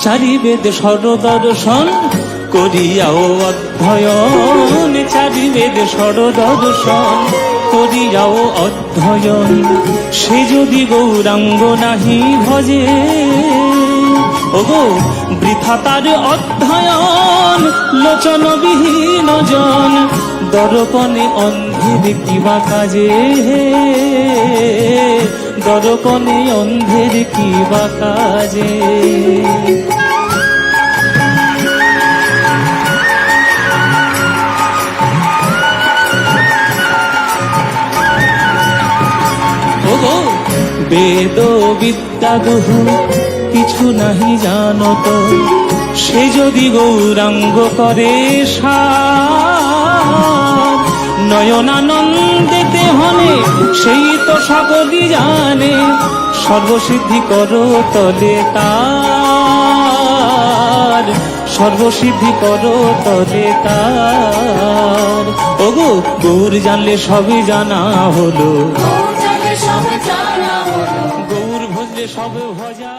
চারি বেদ সরদর্শন করিয়াও অধ্যয়ন, চারি বেদ সরদর্শন করিয়াও অধ্যয়ন। সে যদি গৌরাঙ্গ নাহি ভজে, ওগো বৃথা তার অধ্যয়ন। লোচন বিহীন জন দর্পণে অন্ধের কিবা কাজে, দর্পণে অন্ধের কিবা কাজে। ওগো বেদ বিদ্যা বহু কিছু নাহি জানত, সে যদি গৌরাঙ্গ করে সার। নয়নানন্দেতে হনে সেই তো সকলই জানে, সর্বসিদ্ধি করো তলে তার, সর্বসিদ্ধি করো তলে তার। ওগো গৌর জানলে সবই জানা হলো, গৌর ভজলে সব ভজা।